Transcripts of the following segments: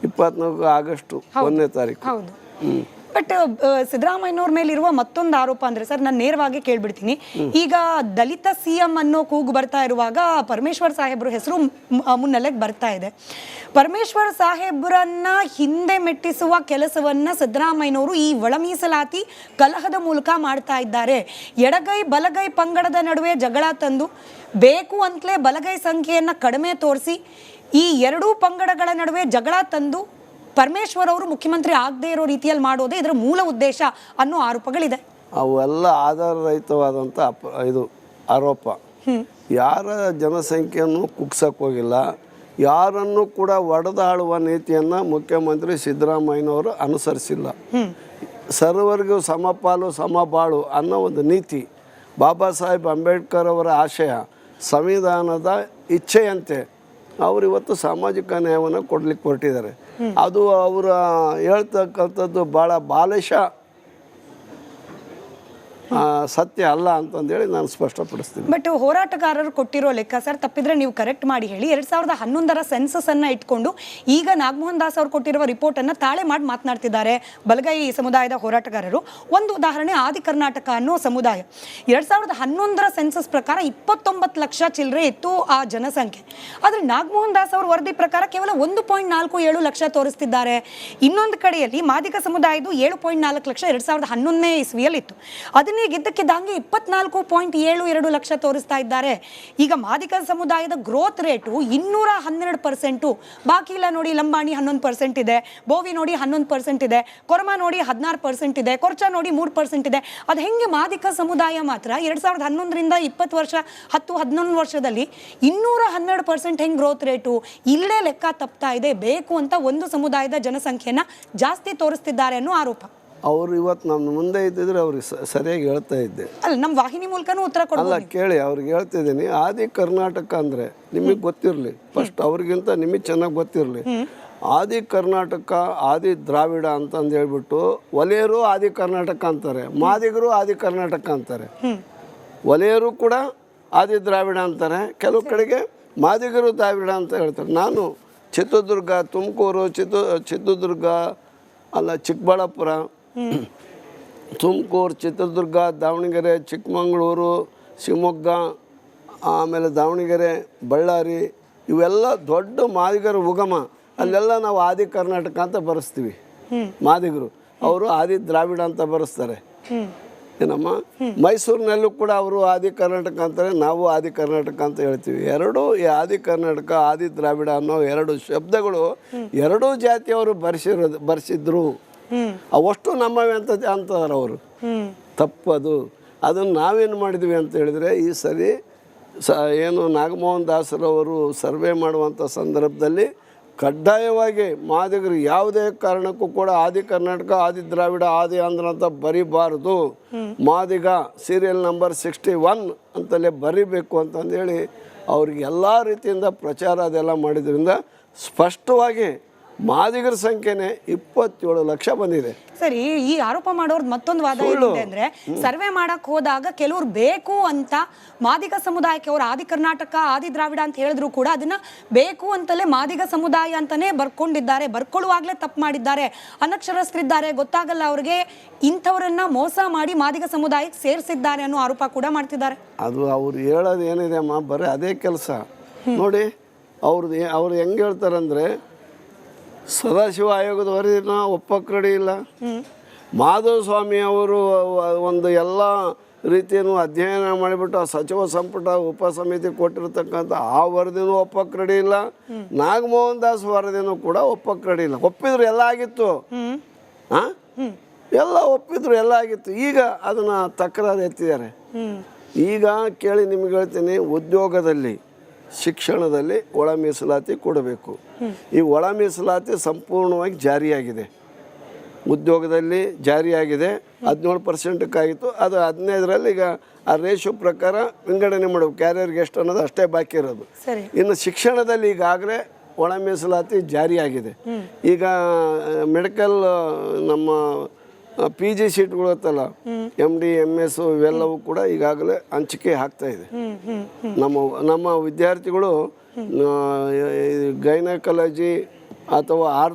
24 August 1ನೇ ತಾರೀಕು. ಹೌದು. But ಸಿದ್ದರಾಮಯ್ಯನವ್ರ ಮೇಲಿರುವ ಮತ್ತೊಂದು ಆರೋಪ ಅಂದ್ರೆ ಸರ್, ನಾನು ನೇರವಾಗಿ ಕೇಳ್ಬಿಡ್ತೀನಿ. ಈಗ ದಲಿತ ಸಿಎಂ ಅನ್ನೋ ಕೂಗು ಬರ್ತಾ ಇರುವಾಗ ಪರಮೇಶ್ವರ್ ಸಾಹೇಬ್ರ ಹೆಸರು ಮುನ್ನೆಲೆಗೆ ಬರ್ತಾ ಇದೆ. ಪರಮೇಶ್ವರ್ ಸಾಹೇಬ್ರನ್ನ ಹಿಂದೆ ಮೆಟ್ಟಿಸುವ ಕೆಲಸವನ್ನ ಸಿದ್ದರಾಮಯ್ಯನವರು ಈ ಒಳ ಮೀಸಲಾತಿ ಕಲಹದ ಮೂಲಕ ಮಾಡ್ತಾ ಇದ್ದಾರೆ. ಎಡಗೈ ಬಲಗೈ ಪಂಗಡದ ನಡುವೆ ಜಗಳ ತಂದು ಬೇಕು ಅಂತಲೇ ಬಲಗೈ ಸಂಖ್ಯೆಯನ್ನ ಕಡಿಮೆ ತೋರಿಸಿ ಈ ಎರಡೂ ಪಂಗಡಗಳ ನಡುವೆ ಜಗಳ ತಂದು ಪರಮೇಶ್ವರ್ ಅವರು ಮುಖ್ಯಮಂತ್ರಿ ಆಗದೆ ಇರೋ ರೀತಿಯಲ್ಲಿ ಮಾಡೋದೇ ಇದರ ಮೂಲ ಉದ್ದೇಶ ಅನ್ನೋ ಆರೋಪಗಳಿದೆ. ಅವೆಲ್ಲ ಆಧಾರರಹಿತವಾದಂಥ ಇದು ಆರೋಪ. ಯಾರ ಜನಸಂಖ್ಯೆಯನ್ನು ಕುಗ್ಸಕ್ಕೆ ಹೋಗಿಲ್ಲ, ಯಾರನ್ನು ಕೂಡ ಒಡೆದಾಳುವ ನೀತಿಯನ್ನು ಮುಖ್ಯಮಂತ್ರಿ ಸಿದ್ದರಾಮಯ್ಯನವರು ಅನುಸರಿಸಿಲ್ಲ. ಸರ್ವರಿಗೂ ಸಮಪಾಲು ಸಮಬಾಳು ಅನ್ನೋ ಒಂದು ನೀತಿ ಬಾಬಾ ಸಾಹೇಬ್ ಅಂಬೇಡ್ಕರ್ ಅವರ ಆಶಯ, ಸಂವಿಧಾನದ ಇಚ್ಛೆಯಂತೆ ಅವರು ಇವತ್ತು ಸಾಮಾಜಿಕ ನ್ಯಾಯವನ್ನು ಕೊಡ್ಲಿಕ್ಕೆ ಹೊರಟಿದ್ದಾರೆ. ಅದು ಅವರ ಹೇಳ್ತಕ್ಕಂಥದ್ದು ಭಾಳ ಬಾಲಿಶ ಸತ್ಯ ಅಲ್ಲ ಅಂತಂದೇಳಿ ನಾನು ಸ್ಪಷ್ಟಪಡಿಸ್ತೀನಿ. ಬಟ್ ಹೋರಾಟಗಾರರು ಕೊಟ್ಟಿರೋ ಲೆಕ್ಕ ಸರ್, ತಪ್ಪಿದ್ರೆ ನೀವು ಕರೆಕ್ಟ್ ಮಾಡಿ ಹೇಳಿ. 2011ರ ಸೆನ್ಸಸ್ ಅನ್ನ ಇಟ್ಕೊಂಡು ಈಗ ನಾಗಮೋಹನ್ ದಾಸ್ ಅವರು ಕೊಟ್ಟಿರುವ ರಿಪೋರ್ಟ್ ಅನ್ನ ತಾಳೆ ಮಾಡಿ ಮಾತನಾಡ್ತಿದ್ದಾರೆ ಬಲಗೈ ಸಮುದಾಯದ ಹೋರಾಟಗಾರರು. ಒಂದು ಉದಾಹರಣೆ, ಆದಿ ಕರ್ನಾಟಕ ಅನ್ನೋ ಸಮುದಾಯ 2011ರ ಸೆನ್ಸಸ್ ಪ್ರಕಾರ 29 ಲಕ್ಷ ಚಿಲ್ಲರೆ ಇತ್ತು ಆ ಜನಸಂಖ್ಯೆ. ಆದ್ರೆ ನಾಗಮೋಹನ್ ದಾಸ್ ಅವ್ರ ವರದಿ ಪ್ರಕಾರ ಕೇವಲ 1.47 ಲಕ್ಷ ತೋರಿಸ್ತಿದ್ದಾರೆ. ಇನ್ನೊಂದು ಕಡೆಯಲ್ಲಿ ಮಾದಿಗ ಸಮುದಾಯದ್ದು 7.4 ಲಕ್ಷ 2011ನೇ ಇಸ್ವಿಯಲ್ಲಿ ಇತ್ತು. ಅದನ್ನೇ ಗಿದ್ದಕ್ಕಿದ್ದಂಗೆ 24.72 ಲಕ್ಷ ತೋರಿಸ್ತಾ ಇದ್ದಾರೆ. ಈಗ ಮಾದಿಗ ಸಮುದಾಯದ ಗ್ರೋತ್ ರೇಟು 212%. ಬಾಕಿ ಇಲ್ಲ ನೋಡಿ, ಲಂಬಾಣಿ 11% ಇದೆ, ಬೋವಿ ನೋಡಿ 11% ಇದೆ, ಕೊರಮ ನೋಡಿ 16% ಇದೆ, ಕೊರ್ಚ ನೋಡಿ 3% ಇದೆ. ಅದು ಹೆಂಗೆ ಮಾದಿಗ ಸಮುದಾಯ ಮಾತ್ರ 2011ರಿಂದ 20 ವರ್ಷ 10-11 ವರ್ಷದಲ್ಲಿ 212% ಹೆಂಗೆ ಗ್ರೋತ್ ರೇಟು? ಇಲ್ಲೇ ಲೆಕ್ಕ ತಪ್ತಾ ಇದೆ. ಬೇಕು ಅಂತ ಒಂದು ಸಮುದಾಯದ ಜನಸಂಖ್ಯೆನ ಜಾಸ್ತಿ ತೋರಿಸ್ತಿದ್ದಾರೆ ಅನ್ನೋ ಆರೋಪ. ಅವರು ಇವತ್ತು ನಮ್ಮ ಮುಂದೆ ಇದ್ದಿದ್ರೆ ಅವ್ರಿಗೆ ಸರಿಯಾಗಿ ಹೇಳ್ತಾ ಇದ್ದೆ. ಅಲ್ಲ, ನಮ್ಮ ವಾಹಿನಿ ಮೂಲಕನೂ ಉತ್ತರ ಕೊಡಲ್ಲ. ಕೇಳಿ, ಅವ್ರಿಗೆ ಹೇಳ್ತಿದ್ದೀನಿ. ಆದಿ ಕರ್ನಾಟಕ ಅಂದರೆ ನಿಮಗೆ ಗೊತ್ತಿರಲಿ, ಫಸ್ಟ್ ಅವ್ರಿಗಿಂತ ನಿಮಗೆ ಚೆನ್ನಾಗಿ ಗೊತ್ತಿರಲಿ. ಆದಿ ಕರ್ನಾಟಕ, ಆದಿ ದ್ರಾವಿಡ ಅಂತಂದು ಹೇಳ್ಬಿಟ್ಟು ಒಲೆಯರು ಆದಿ ಕರ್ನಾಟಕ ಅಂತಾರೆ, ಮಾದಿಗರು ಆದಿ ಕರ್ನಾಟಕ ಅಂತಾರೆ, ಒಲೆಯರು ಕೂಡ ಆದಿ ದ್ರಾವಿಡ ಅಂತಾರೆ, ಕೆಲವು ಕಡೆಗೆ ಮಾದಿಗರು ದ್ರಾವಿಡ ಅಂತ ಹೇಳ್ತಾರೆ. ನಾನು ಚಿತ್ರದುರ್ಗ, ತುಮಕೂರು, ಚಿತ್ರದುರ್ಗ ಅಲ್ಲ ಚಿಕ್ಕಬಳ್ಳಾಪುರ, ತುಮಕೂರು, ಚಿತ್ರದುರ್ಗ, ದಾವಣಗೆರೆ, ಚಿಕ್ಕಮಗಳೂರು, ಶಿವಮೊಗ್ಗ, ಆಮೇಲೆ ದಾವಣಗೆರೆ, ಬಳ್ಳಾರಿ, ಇವೆಲ್ಲ ದೊಡ್ಡ ಮಾದಿಗರ ಉಗಮ. ಅಲ್ಲೆಲ್ಲ ನಾವು ಆದಿ ಕರ್ನಾಟಕ ಅಂತ ಬರೆಸ್ತೀವಿ. ಮಾದಿಗರು ಅವರು ಆದಿ ದ್ರಾವಿಡ ಅಂತ ಬರೆಸ್ತಾರೆ. ಏನಮ್ಮ, ಮೈಸೂರಿನಲ್ಲೂ ಕೂಡ ಅವರು ಆದಿ ಕರ್ನಾಟಕ ಅಂತಾರೆ, ನಾವು ಆದಿ ಕರ್ನಾಟಕ ಅಂತ ಹೇಳ್ತೀವಿ. ಎರಡೂ ಈ ಆದಿ ಕರ್ನಾಟಕ, ಆದಿ ದ್ರಾವಿಡ ಅನ್ನೋ ಎರಡು ಶಬ್ದಗಳು ಎರಡೂ ಜಾತಿಯವರು ಬರೆಸಿದ್ರು. ಅವಷ್ಟು ನಮ್ಮವೇ ಅಂತ ಅಂತಾರೆ ಅವರು. ತಪ್ಪದು. ಅದನ್ನು ನಾವೇನು ಮಾಡಿದ್ವಿ ಅಂತ ಹೇಳಿದರೆ, ಈ ಸರಿ ಏನು ನಾಗಮೋಹನ್ ದಾಸರವರು ಸರ್ವೆ ಮಾಡುವಂಥ ಸಂದರ್ಭದಲ್ಲಿ ಕಡ್ಡಾಯವಾಗಿ ಮಾದಿಗರು ಯಾವುದೇ ಕಾರಣಕ್ಕೂ ಕೂಡ ಆದಿ ಕರ್ನಾಟಕ, ಆದಿ ದ್ರಾವಿಡ, ಆದಿ ಆಂಧ್ರ ಅಂತ ಬರಿಬಾರ್ದು, ಮಾದಿಗ ಸೀರಿಯಲ್ ನಂಬರ್ 61 ಅಂತಲೇ ಬರಿಬೇಕು ಅಂತಂದೇಳಿ ಅವ್ರಿಗೆ ಎಲ್ಲ ರೀತಿಯಿಂದ ಪ್ರಚಾರ ಅದೆಲ್ಲ ಮಾಡಿದ್ರಿಂದ ಸ್ಪಷ್ಟವಾಗಿ ಮಾದಿಗರ ಸಂಖ್ಯೆನೇ 27 ಲಕ್ಷ ಬಂದಿದೆ. ಸರಿ, ಈ ಆರೋಪ ಮಾಡೋರ್ದು ಮತ್ತೊಂದು ವಾದ ಏನಿದೆ ಅಂದ್ರೆ, ಸರ್ವೆ ಮಾಡಕ್ ಹೋದಾಗ ಕೆಲವ್ರು ಬೇಕು ಅಂತ ಮಾದಿಗ ಸಮುದಾಯಕ್ಕೆ ಅವರು ಆದಿ ಕರ್ನಾಟಕ, ಆದಿ ದ್ರಾವಿಡ ಅಂತ ಹೇಳಿದ್ರು ಕೂಡ ಅದನ್ನ ಬೇಕು ಅಂತಲೇ ಮಾದಿಗ ಸಮುದಾಯ ಅಂತಾನೆ ಬರ್ಕೊಂಡಿದ್ದಾರೆ, ಬರ್ಕೊಳ್ಳುವಾಗ್ಲೇ ತಪ್ಪು ಮಾಡಿದ್ದಾರೆ, ಅನಕ್ಷರಸ್ಥರಿದ್ದಾರೆ, ಗೊತ್ತಾಗಲ್ಲ ಅವ್ರಿಗೆ, ಇಂಥವ್ರನ್ನ ಮೋಸ ಮಾಡಿ ಮಾದಿಗ ಸಮುದಾಯಕ್ಕೆ ಸೇರಿಸಿದ್ದಾರೆ ಅನ್ನೋ ಆರೋಪ ಕೂಡ ಮಾಡ್ತಿದ್ದಾರೆ. ಅದು ಅವ್ರು ಹೇಳೋದು ಏನಿದೆ ಅಮ್ಮ, ಬರೀ ಅದೇ ಕೆಲಸ ನೋಡಿ. ಅವ್ರು ಹೆಂಗೆ ಹೇಳ್ತಾರಂದ್ರೆ, ಸದಾಶಿವ ಆಯೋಗದ ವರದಿನ ಒಪ್ಪಕ್ಕೆ ರೆಡಿ ಇಲ್ಲ. ಮಾಧವ ಸ್ವಾಮಿ ಅವರು ಒಂದು ಎಲ್ಲ ರೀತಿಯನ್ನು ಅಧ್ಯಯನ ಮಾಡಿಬಿಟ್ಟು ಆ ಸಚಿವ ಸಂಪುಟ ಉಪಸಮಿತಿ ಕೊಟ್ಟಿರ್ತಕ್ಕಂಥ ಆ ವರದಿನೂ ಒಪ್ಪಕ್ಕೆ ರೆಡಿ ಇಲ್ಲ. ನಾಗಮೋಹನ್ ದಾಸ್ ವರದಿನೂ ಕೂಡ ಒಪ್ಪಕ್ಕೆ ರೆಡಿ ಇಲ್ಲ. ಒಪ್ಪಿದ್ರು ಎಲ್ಲ ಆಗಿತ್ತು, ಎಲ್ಲ ಒಪ್ಪಿದ್ರು ಎಲ್ಲ ಆಗಿತ್ತು. ಈಗ ಅದನ್ನು ತಕರಾರು ಎತ್ತಿದ್ದಾರೆ. ಈಗ ಕೇಳಿ ನಿಮ್ಗೆ ಹೇಳ್ತೀನಿ, ಉದ್ಯೋಗದಲ್ಲಿ, ಶಿಕ್ಷಣದಲ್ಲಿ ಒಳ ಮೀಸಲಾತಿ ಕೊಡಬೇಕು. ಈ ಒಳ ಮೀಸಲಾತಿ ಸಂಪೂರ್ಣವಾಗಿ ಜಾರಿಯಾಗಿದೆ. ಉದ್ಯೋಗದಲ್ಲಿ ಜಾರಿಯಾಗಿದೆ, 17%ಕ್ಕಾಗಿತ್ತು, ಅದು 15ರಲ್ಲಿ ಈಗ ಆ ರೇಷೋ ಪ್ರಕಾರ ವಿಂಗಡಣೆ ಮಾಡಬೇಕು. ಕ್ಯಾರಿಯರ್ಗೆ ಎಷ್ಟು ಅನ್ನೋದು ಅಷ್ಟೇ ಬಾಕಿ ಇರೋದು. ಇನ್ನು ಶಿಕ್ಷಣದಲ್ಲಿ ಈಗಾಗಲೇ ಒಳ ಮೀಸಲಾತಿ ಜಾರಿಯಾಗಿದೆ. ಈಗ ಮೆಡಿಕಲ್ ನಮ್ಮ PG ಸೀಟ್ಗಳು ಇರ್ತಲ್ಲ, MD MS ಇವೆಲ್ಲವೂ ಕೂಡ ಈಗಾಗಲೇ ಹಂಚಿಕೆ ಆಗ್ತಾ ಇದೆ. ನಮ್ಮ ವಿದ್ಯಾರ್ಥಿಗಳು ಗೈನಕಾಲಜಿ ಅಥವಾ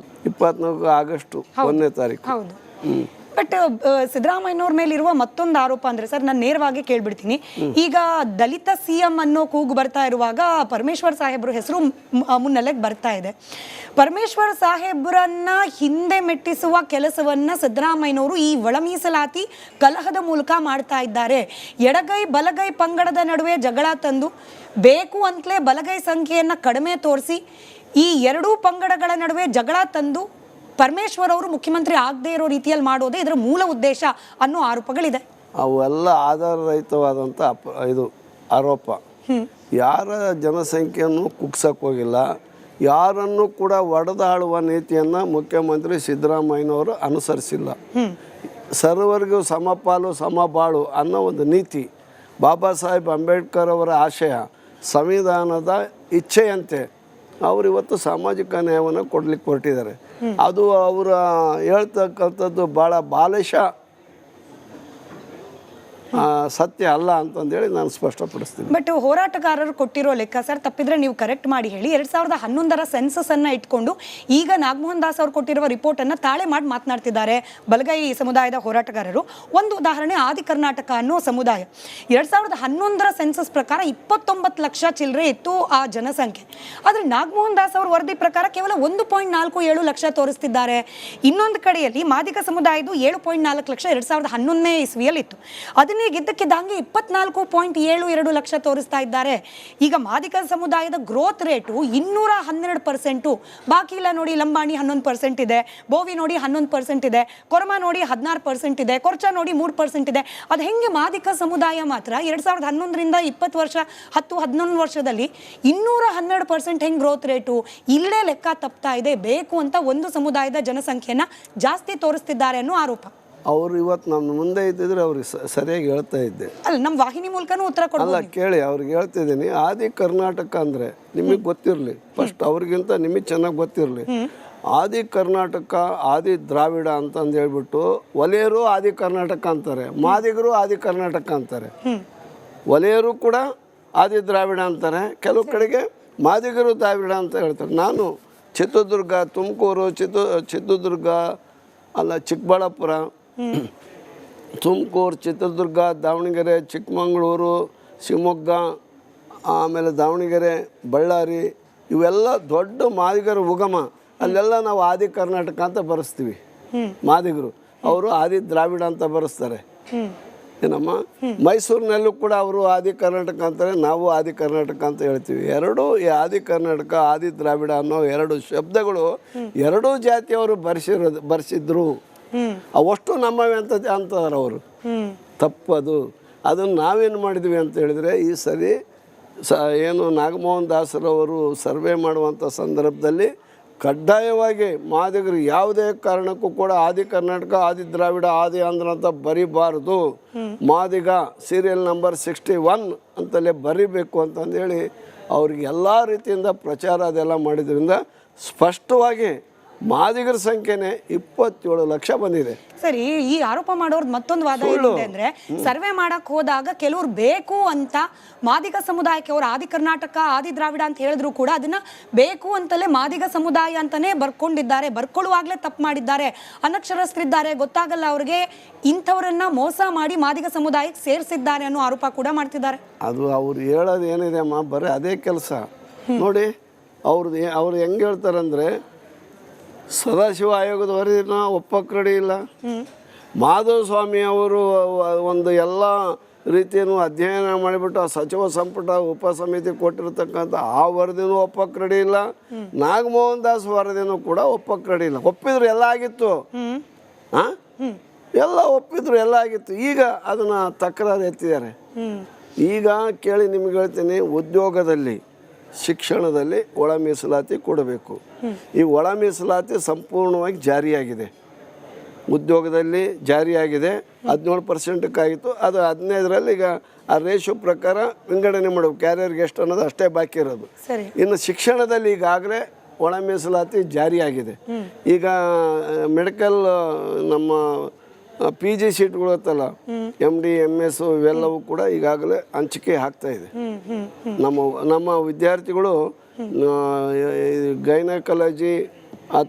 24 ಆಗಸ್ಟ್ 1ನೇ ತಾರೀಕು. ಹೌದು. ಬಟ್ ಸಿದ್ದರಾಮಯ್ಯನವ್ರ ಮೇಲಿರುವ ಮತ್ತೊಂದು ಆರೋಪ ಅಂದ್ರೆ ಸರ್, ನಾನು ನೇರವಾಗಿ ಕೇಳ್ಬಿಡ್ತೀನಿ. ಈಗ ದಲಿತ ಸಿಎಂ ಅನ್ನೋ ಕೂಗು ಬರ್ತಾ ಇರುವಾಗ ಪರಮೇಶ್ವರ್ ಸಾಹೇಬ್ರ ಹೆಸರು ಮುನ್ನೆಲೆಗೆ ಬರ್ತಾ ಇದೆ. ಪರಮೇಶ್ವರ್ ಸಾಹೇಬ್ರನ್ನ ಹಿಂದೆ ಮೆಟ್ಟಿಸುವ ಕೆಲಸವನ್ನ ಸಿದ್ದರಾಮಯ್ಯನವರು ಈ ಒಳ ಮೀಸಲಾತಿ ಕಲಹದ ಮೂಲಕ ಮಾಡ್ತಾ ಇದ್ದಾರೆ. ಎಡಗೈ ಬಲಗೈ ಪಂಗಡದ ನಡುವೆ ಜಗಳ ತಂದು ಬೇಕು ಅಂತಲೇ ಬಲಗೈ ಸಂಖ್ಯೆಯನ್ನ ಕಡಿಮೆ ತೋರಿಸಿ ಈ ಎರಡೂ ಪಂಗಡಗಳ ನಡುವೆ ಜಗಳ ತಂದು ಪರಮೇಶ್ವರ್ ಅವರು ಮುಖ್ಯಮಂತ್ರಿ ಆಗದೆ ಇರೋ ರೀತಿಯಲ್ಲಿ ಮಾಡೋದೇ ಇದರ ಮೂಲ ಉದ್ದೇಶ ಅನ್ನೋ ಆರೋಪಗಳಿದೆ. ಅವೆಲ್ಲ ಆಧಾರರಹಿತವಾದಂಥ ಇದು ಆರೋಪ. ಯಾರ ಜನಸಂಖ್ಯೆಯನ್ನು ಕುಗ್ಸಕ್ಕೆ ಹೋಗಿಲ್ಲ, ಯಾರನ್ನು ಕೂಡ ಒಡೆದಾಳುವ ನೀತಿಯನ್ನು ಮುಖ್ಯಮಂತ್ರಿ ಸಿದ್ದರಾಮಯ್ಯನವರು ಅನುಸರಿಸಿಲ್ಲ. ಸರ್ವರಿಗೂ ಸಮಪಾಲು ಸಮಬಾಳು ಅನ್ನೋ ಒಂದು ನೀತಿ ಬಾಬಾ ಸಾಹೇಬ್ ಅಂಬೇಡ್ಕರ್ ಅವರ ಆಶಯ, ಸಂವಿಧಾನದ ಇಚ್ಛೆಯಂತೆ ಅವರು ಇವತ್ತು ಸಾಮಾಜಿಕ ನ್ಯಾಯವನ್ನು ಕೊಡ್ಲಿಕ್ಕೆ ಹೊರಟಿದ್ದಾರೆ. ಅದು ಅವರ ಹೇಳ್ತಕ್ಕಂಥದ್ದು ಭಾಳ ಬಾಲಿಶ ಸತ್ಯ ಅಲ್ಲ ಅಂತಂದೇಳಿ ನಾನು ಸ್ಪಷ್ಟಪಡಿಸ್ತೀನಿ. ಬಟ್ ಹೋರಾಟಗಾರರು ಕೊಟ್ಟಿರೋ ಲೆಕ್ಕ ಸರ್, ತಪ್ಪಿದ್ರೆ ನೀವು ಕರೆಕ್ಟ್ ಮಾಡಿ ಹೇಳಿ. 2011 ಸೆನ್ಸಸ್ ಅನ್ನ ಇಟ್ಕೊಂಡು ಈಗ ನಾಗಮೋಹನ್ ದಾಸ್ ಅವರು ಕೊಟ್ಟಿರುವ ರಿಪೋರ್ಟ್ ಅನ್ನ ತಾಳೆ ಮಾಡಿ ಮಾತನಾಡ್ತಿದ್ದಾರೆ ಬಲಗೈ ಸಮುದಾಯದ ಹೋರಾಟಗಾರರು. ಒಂದು ಉದಾಹರಣೆ, ಆದಿ ಕರ್ನಾಟಕ ಅನ್ನೋ ಸಮುದಾಯ 2011 ಸೆನ್ಸಸ್ ಪ್ರಕಾರ 29 ಲಕ್ಷ ಚಿಲ್ಲರೆ ಇತ್ತು ಆ ಜನಸಂಖ್ಯೆ. ಆದ್ರೆ ನಾಗಮೋಹನ್ ದಾಸ್ ಅವರ ವರದಿ ಪ್ರಕಾರ ಕೇವಲ 1.47 ಲಕ್ಷ ತೋರಿಸ್ತಿದ್ದಾರೆ. ಇನ್ನೊಂದು ಕಡೆಯಲ್ಲಿ ಮಾದಿಗ ಸಮುದಾಯದ 7.4 ಲಕ್ಷ 2011ನೇ ಇಸ್ವಿಯಲ್ಲಿ ಇತ್ತು. ಅದನ್ನೇ ಗಿದ್ದಕ್ಕಿದ್ದಂಗೆ 24.72 ಲಕ್ಷ ತೋರಿಸ್ತಾ ಇದ್ದಾರೆ. ಈಗ ಮಾದಿಗ ಸಮುದಾಯದ ಗ್ರೋತ್ ರೇಟು 212%. ಬಾಕಿ ಇಲ್ಲ ನೋಡಿ, ಲಂಬಾಣಿ 11% ಇದೆ, ಬೋವಿ ನೋಡಿ 11% ಇದೆ, ಕೊರಮ ನೋಡಿ 16% ಇದೆ, ಕೊರ್ಚ ನೋಡಿ 3% ಇದೆ. ಅದು ಹೆಂಗೆ ಮಾದಿಗ ಸಮುದಾಯ ಮಾತ್ರ 2011ರಿಂದ 20 ವರ್ಷ 10-11 ವರ್ಷದಲ್ಲಿ 212% ಹೆಂಗೆ ಗ್ರೋತ್ ರೇಟು? ಇಲ್ಲೇ ಲೆಕ್ಕ ತಪ್ತಾ ಇದೆ. ಬೇಕು ಅಂತ ಒಂದು ಸಮುದಾಯದ ಜನಸಂಖ್ಯೆನ ಜಾಸ್ತಿ ತೋರಿಸ್ತಿದ್ದಾರೆ ಅನ್ನೋ ಆರೋಪ. ಅವರು ಇವತ್ತು ನಮ್ಮ ಮುಂದೆ ಇದ್ದಿದ್ರೆ ಅವ್ರಿಗೆ ಸರಿಯಾಗಿ ಹೇಳ್ತಾ ಇದ್ದೆ. ಅಲ್ಲ, ನಮ್ಮ ವಾಹಿನಿ ಮೂಲಕನೂ ಉತ್ತರ ಅಲ್ಲ, ಕೇಳಿ, ಅವ್ರಿಗೆ ಹೇಳ್ತಿದ್ದೀನಿ. ಆದಿ ಕರ್ನಾಟಕ ಅಂದರೆ ನಿಮಗೆ ಗೊತ್ತಿರಲಿ, ಫಸ್ಟ್ ಅವ್ರಿಗಿಂತ ನಿಮಗೆ ಚೆನ್ನಾಗಿ ಗೊತ್ತಿರಲಿ. ಆದಿ ಕರ್ನಾಟಕ, ಆದಿ ದ್ರಾವಿಡ ಅಂತಂದು ಹೇಳ್ಬಿಟ್ಟು ಒಲೆಯರು ಆದಿ ಕರ್ನಾಟಕ ಅಂತಾರೆ, ಮಾದಿಗರು ಆದಿ ಕರ್ನಾಟಕ ಅಂತಾರೆ, ಒಲೆಯರು ಕೂಡ ಆದಿ ದ್ರಾವಿಡ ಅಂತಾರೆ, ಕೆಲವು ಕಡೆಗೆ ಮಾದಿಗರು ದ್ರಾವಿಡ ಅಂತ ಹೇಳ್ತಾರೆ. ನಾನು ಚಿತ್ರದುರ್ಗ, ತುಮಕೂರು, ಚಿತ್ರದುರ್ಗ ಅಲ್ಲ ಚಿಕ್ಕಬಳ್ಳಾಪುರ, ತುಮಕೂರು, ಚಿತ್ರದುರ್ಗ, ದಾವಣಗೆರೆ, ಚಿಕ್ಕಮಗಳೂರು, ಶಿವಮೊಗ್ಗ, ಆಮೇಲೆ ದಾವಣಗೆರೆ, ಬಳ್ಳಾರಿ, ಇವೆಲ್ಲ ದೊಡ್ಡ ಮಾದಿಗರ ಉಗಮ. ಅಲ್ಲೆಲ್ಲ ನಾವು ಆದಿ ಕರ್ನಾಟಕ ಅಂತ ಬರೆಸ್ತೀವಿ. ಮಾದಿಗರು ಅವರು ಆದಿ ದ್ರಾವಿಡ ಅಂತ ಬರೆಸ್ತಾರೆ. ಏನಮ್ಮ, ಮೈಸೂರಿನಲ್ಲೂ ಕೂಡ ಅವರು ಆದಿ ಕರ್ನಾಟಕ ಅಂತಾರೆ, ನಾವು ಆದಿ ಕರ್ನಾಟಕ ಅಂತ ಹೇಳ್ತೀವಿ. ಎರಡೂ ಈ ಆದಿ ಕರ್ನಾಟಕ, ಆದಿ ದ್ರಾವಿಡ ಅನ್ನೋ ಎರಡು ಶಬ್ದಗಳು ಎರಡೂ ಜಾತಿಯವರು ಬರ್ಸಿದ್ರು. ಅವಷ್ಟು ನಮ್ಮವೇ ಅಂತ ಅಂತಾರೆ ಅವರು. ತಪ್ಪದು. ಅದನ್ನು ನಾವೇನು ಮಾಡಿದ್ವಿ ಅಂತ ಹೇಳಿದರೆ, ಈ ಸರಿ ಏನು ನಾಗಮೋಹನ್ ದಾಸರವರು ಸರ್ವೆ ಮಾಡುವಂಥ ಸಂದರ್ಭದಲ್ಲಿ ಕಡ್ಡಾಯವಾಗಿ ಮಾದಿಗರು ಯಾವುದೇ ಕಾರಣಕ್ಕೂ ಕೂಡ ಆದಿ ಕರ್ನಾಟಕ, ಆದಿ ದ್ರಾವಿಡ, ಆದಿ ಆಂಧ್ರ ಅಂತ ಬರಿಬಾರ್ದು, ಮಾದಿಗ ಸೀರಿಯಲ್ ನಂಬರ್ 61 ಅಂತಲೇ ಬರಿಬೇಕು ಅಂತಂದೇಳಿ ಅವ್ರಿಗೆ ಎಲ್ಲ ರೀತಿಯಿಂದ ಪ್ರಚಾರ ಅದೆಲ್ಲ ಮಾಡಿದ್ರಿಂದ ಸ್ಪಷ್ಟವಾಗಿ ಮಾದಿಗರ ಸಂಖ್ಯೆನೇ 27 ಲಕ್ಷ ಬಂದಿದೆ. ಸರಿ, ಈ ಆರೋಪ ಮಾಡೋರ್ದು ಮತ್ತೊಂದು ವಾದ ಏನಿದೆ ಅಂದ್ರೆ, ಸರ್ವೆ ಮಾಡಕ್ ಹೋದಾಗ ಕೆಲವ್ರು ಬೇಕು ಅಂತ ಮಾದಿಗ ಸಮುದಾಯಕ್ಕೆ ಅವರು ಆದಿ ಕರ್ನಾಟಕ, ಆದಿ ದ್ರಾವಿಡ ಅಂತ ಹೇಳಿದ್ರು ಕೂಡ ಅದನ್ನ ಬೇಕು ಅಂತಲೇ ಮಾದಿಗ ಸಮುದಾಯ ಅಂತಾನೆ ಬರ್ಕೊಂಡಿದ್ದಾರೆ, ಬರ್ಕೊಳ್ಳುವಾಗ್ಲೇ ತಪ್ಪು ಮಾಡಿದ್ದಾರೆ, ಅನಕ್ಷರಸ್ಥರಿದ್ದಾರೆ, ಗೊತ್ತಾಗಲ್ಲ ಅವ್ರಿಗೆ, ಇಂಥವ್ರನ್ನ ಮೋಸ ಮಾಡಿ ಮಾದಿಗ ಸಮುದಾಯಕ್ಕೆ ಸೇರಿಸಿದ್ದಾರೆ ಅನ್ನೋ ಆರೋಪ ಕೂಡ ಮಾಡ್ತಿದ್ದಾರೆ. ಅದು ಅವ್ರು ಹೇಳೋದು ಏನಿದೆ ಅಮ್ಮ, ಬರೀ ಅದೇ ಕೆಲಸ ನೋಡಿ. ಅವ್ರು ಹೆಂಗೆ ಹೇಳ್ತಾರಂದ್ರೆ, ಸದಾಶಿವ ಆಯೋಗದ ವರದಿನ ಒಪ್ಪಕ್ಕೆ ರೆಡಿ ಇಲ್ಲ. ಮಾಧವ ಸ್ವಾಮಿ ಅವರು ಒಂದು ಎಲ್ಲ ರೀತಿಯನ್ನು ಅಧ್ಯಯನ ಮಾಡಿಬಿಟ್ಟು ಆ ಸಚಿವ ಸಂಪುಟ ಉಪಸಮಿತಿ ಕೊಟ್ಟಿರ್ತಕ್ಕಂಥ ಆ ವರದಿನೂ ಒಪ್ಪಕ್ಕೆ ರೆಡಿ ಇಲ್ಲ. ನಾಗಮೋಹನ್ ದಾಸ್ ವರದಿನೂ ಕೂಡ ಒಪ್ಪಕ್ಕೆ ರೆಡಿ ಇಲ್ಲ. ಒಪ್ಪಿದ್ರು ಎಲ್ಲ ಆಗಿತ್ತು, ಎಲ್ಲ ಒಪ್ಪಿದ್ರು ಎಲ್ಲ ಆಗಿತ್ತು. ಈಗ ಅದನ್ನು ತಕರಾರು ಎತ್ತಿದ್ದಾರೆ. ಈಗ ಕೇಳಿ ನಿಮ್ಗೆ ಹೇಳ್ತೀನಿ, ಉದ್ಯೋಗದಲ್ಲಿ, ಶಿಕ್ಷಣದಲ್ಲಿ ಒಳ ಮೀಸಲಾತಿ ಕೊಡಬೇಕು. ಈ ಒಳ ಮೀಸಲಾತಿ ಸಂಪೂರ್ಣವಾಗಿ ಜಾರಿಯಾಗಿದೆ. ಉದ್ಯೋಗದಲ್ಲಿ ಜಾರಿಯಾಗಿದೆ, 17%ಕ್ಕಾಗಿತ್ತು, ಅದು 15ರಲ್ಲಿ ಈಗ ಆ ರೇಷು ಪ್ರಕಾರ ವಿಂಗಡಣೆ ಮಾಡಬೇಕು. ಕ್ಯಾರಿಯರ್ಗೆ ಎಷ್ಟು ಅನ್ನೋದು ಅಷ್ಟೇ ಬಾಕಿ ಇರೋದು. ಇನ್ನು ಶಿಕ್ಷಣದಲ್ಲಿ ಈಗಾಗಲೇ ಒಳ ಮೀಸಲಾತಿ ಜಾರಿಯಾಗಿದೆ. ಈಗ ಮೆಡಿಕಲ್ ನಮ್ಮ PG ಸೀಟ್ಗಳು ಇರ್ತಲ್ಲ, MD MS ಇವೆಲ್ಲವೂ ಕೂಡ ಈಗಾಗಲೇ ಹಂಚಿಕೆ ಆಗ್ತಾ ಇದೆ. ನಮ್ಮ ವಿದ್ಯಾರ್ಥಿಗಳು ಗೈನಕಾಲಜಿ ಅಥವಾ